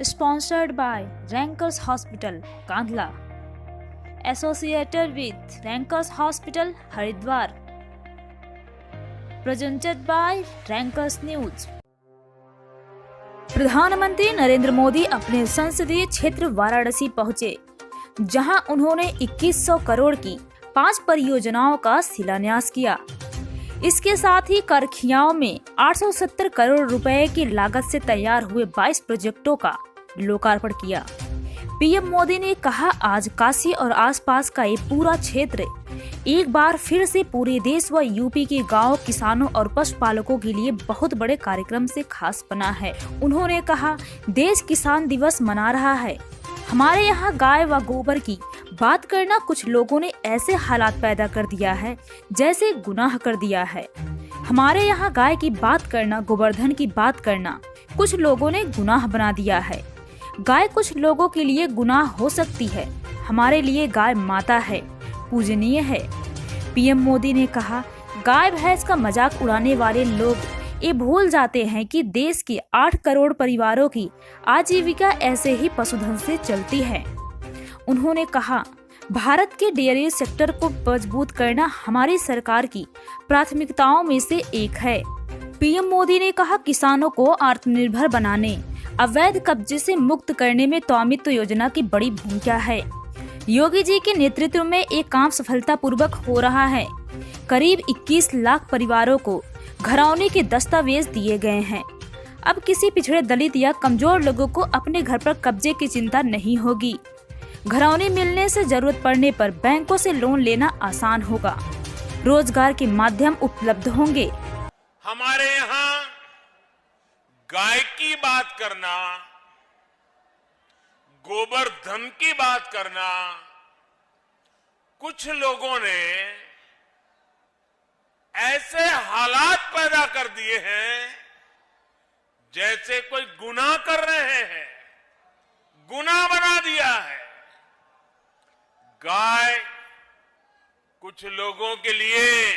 Sponsored by Rankers Hospital, Kandla. Associated with Rankers Hospital, Haridwar. Presented by Rankers News. प्रधानमंत्री नरेंद्र मोदी अपने संसदीय क्षेत्र वाराणसी पहुंचे, जहां उन्होंने 2100 करोड़ की 5 परियोजनाओं का शिलान्यास किया। इसके साथ ही करखियाओं में 870 करोड़ रुपए की लागत से तैयार हुए 22 प्रोजेक्टों का लोकार्पण किया। पीएम मोदी ने कहा, आज काशी और आसपास का ये पूरा क्षेत्र एक बार फिर से पूरे देश व यूपी के गांव, किसानों और पशुपालकों के लिए बहुत बड़े कार्यक्रम से खास बना है। उन्होंने कहा, देश किसान दिवस मना रहा है। हमारे यहाँ गाय व गोबर की बात करना कुछ लोगों ने ऐसे हालात पैदा कर दिया है जैसे गुनाह कर दिया है। हमारे यहाँ गाय की बात करना, गोवर्धन की बात करना कुछ लोगों ने गुनाह बना दिया है। गाय कुछ लोगों के लिए गुनाह हो सकती है, हमारे लिए गाय माता है, पूजनीय है। पीएम मोदी ने कहा, गाय भैंस का मजाक उड़ाने वाले लोग ये भूल जाते हैं कि देश के 8 करोड़ परिवारों की आजीविका ऐसे ही पशुधन से चलती है। उन्होंने कहा, भारत के डेयरी सेक्टर को मजबूत करना हमारी सरकार की प्राथमिकताओं में से एक है। पीएम मोदी ने कहा, किसानों को आत्मनिर्भर बनाने, अवैध कब्जे से मुक्त करने में स्वामित्व योजना की बड़ी भूमिका है। योगी जी के नेतृत्व में एक काम सफलतापूर्वक हो रहा है। करीब 21 लाख परिवारों को घरौनी के दस्तावेज दिए गए हैं। अब किसी पिछड़े, दलित या कमजोर लोगों को अपने घर पर कब्जे की चिंता नहीं होगी। घरौनी मिलने से जरूरत पड़ने पर बैंकों से लोन लेना आसान होगा। रोजगार के माध्यम उपलब्ध होंगे। हमारे यहाँ गाय की बात करना, गोबर धन की बात करना, कुछ लोगों ने ऐसे हालात पैदा कर दिए हैं जैसे कोई गुनाह कर रहे हैं, गुनाह बना दिया है। गाय कुछ लोगों के लिए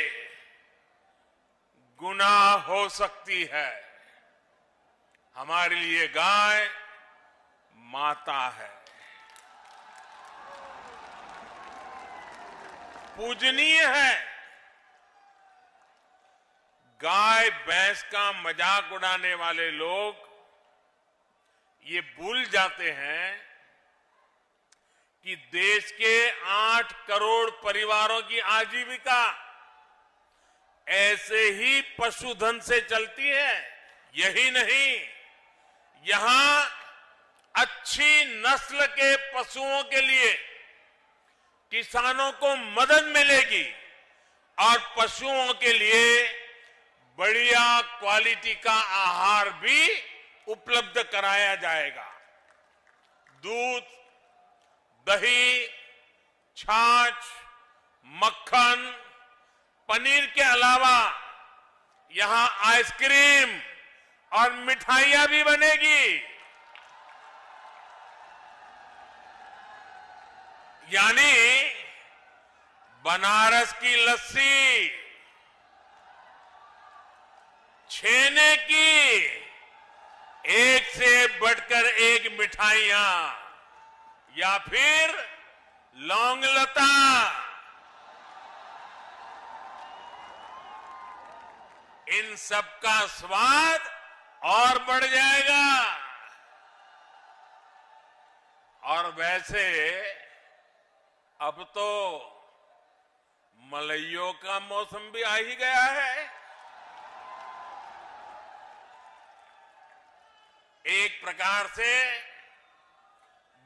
गुनाह हो सकती है, हमारे लिए गाय माता है, पूजनीय है। गाय भैंस का मजाक उड़ाने वाले लोग ये भूल जाते हैं कि देश के 8 करोड़ परिवारों की आजीविका ऐसे ही पशुधन से चलती है। यही नहीं, यहां अच्छी नस्ल के पशुओं के लिए किसानों को मदद मिलेगी और पशुओं के लिए बढ़िया क्वालिटी का आहार भी उपलब्ध कराया जाएगा। दूध, दही, छाछ, मक्खन, पनीर के अलावा यहां आइसक्रीम और मिठाइयां भी बनेगी। यानी बनारस की लस्सी, छेने की एक से बढ़कर एक मिठाइयां, या फिर लौंग लता, इन सब का स्वाद और बढ़ जाएगा। और वैसे अब तो मलइयों का मौसम भी आ ही गया है। एक प्रकार से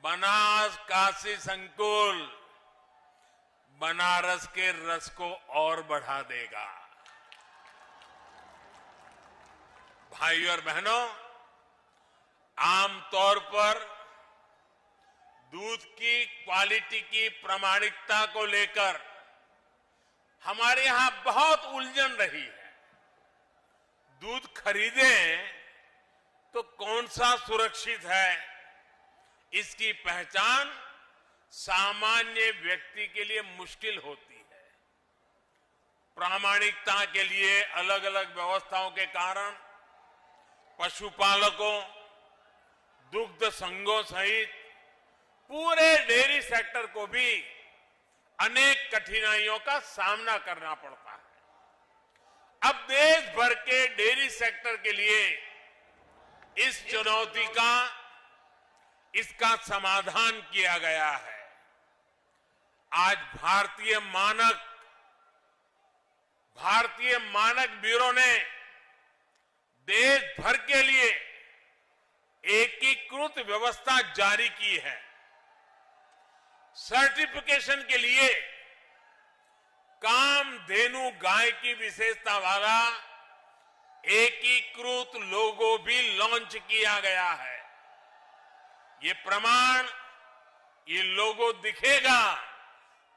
बनास काशी संकुल बनारस के रस को और बढ़ा देगा। भाइयों और बहनों, आमतौर पर दूध की क्वालिटी की प्रामाणिकता को लेकर हमारे यहां बहुत उलझन रही है। दूध खरीदें तो कौन सा सुरक्षित है, इसकी पहचान सामान्य व्यक्ति के लिए मुश्किल होती है। प्रामाणिकता के लिए अलग अलग व्यवस्थाओं के कारण पशुपालकों, दुग्ध संघों सहित पूरे डेयरी सेक्टर को भी अनेक कठिनाइयों का सामना करना पड़ता है। अब देश भर के डेयरी सेक्टर के लिए इस चुनौती का, इसका समाधान किया गया है। आज भारतीय मानक ब्यूरो ने देश भर के लिए एकीकृत व्यवस्था जारी की है। सर्टिफिकेशन के लिए कामधेनु गाय की विशेषता वाला एकीकृत लोगो भी लॉन्च किया गया है। ये प्रमाण, ये लोगो दिखेगा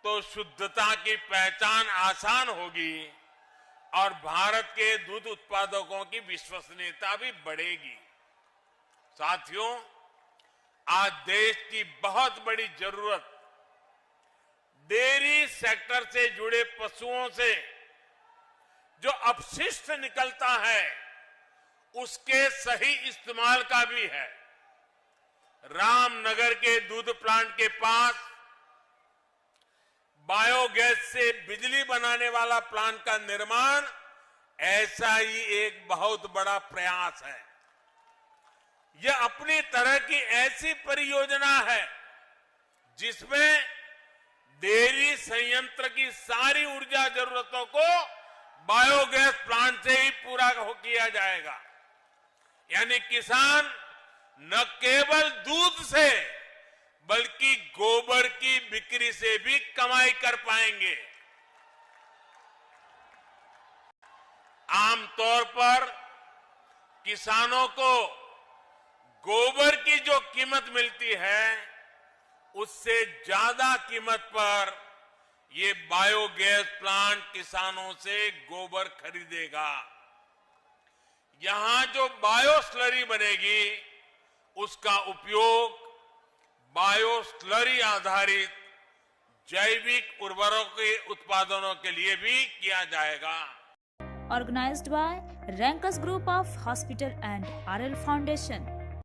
तो शुद्धता की पहचान आसान होगी और भारत के दूध उत्पादकों की विश्वसनीयता भी बढ़ेगी। साथियों, आज देश की बहुत बड़ी जरूरत डेयरी सेक्टर से जुड़े पशुओं से जो अपशिष्ट निकलता है उसके सही इस्तेमाल का भी है। रामनगर के दूध प्लांट के पास बायोगैस से बिजली बनाने वाला प्लांट का निर्माण ऐसा ही एक बहुत बड़ा प्रयास है। यह अपनी तरह की ऐसी परियोजना है जिसमें डेयरी संयंत्र की सारी ऊर्जा जरूरतों को बायोगैस प्लांट से ही पूरा किया जाएगा। यानी किसान न केवल दूध से बल्कि गोबर की बिक्री से भी कमाई कर पाएंगे। आमतौर पर किसानों को गोबर की जो कीमत मिलती है उससे ज्यादा कीमत पर ये बायोगैस प्लांट किसानों से गोबर खरीदेगा। यहां जो बायो स्लरी बनेगी उसका उपयोग बायो स्लरी आधारित जैविक उर्वरकों के उत्पादनों के लिए भी किया जाएगा। Organized by Rankers Group of Hospital and RL Foundation.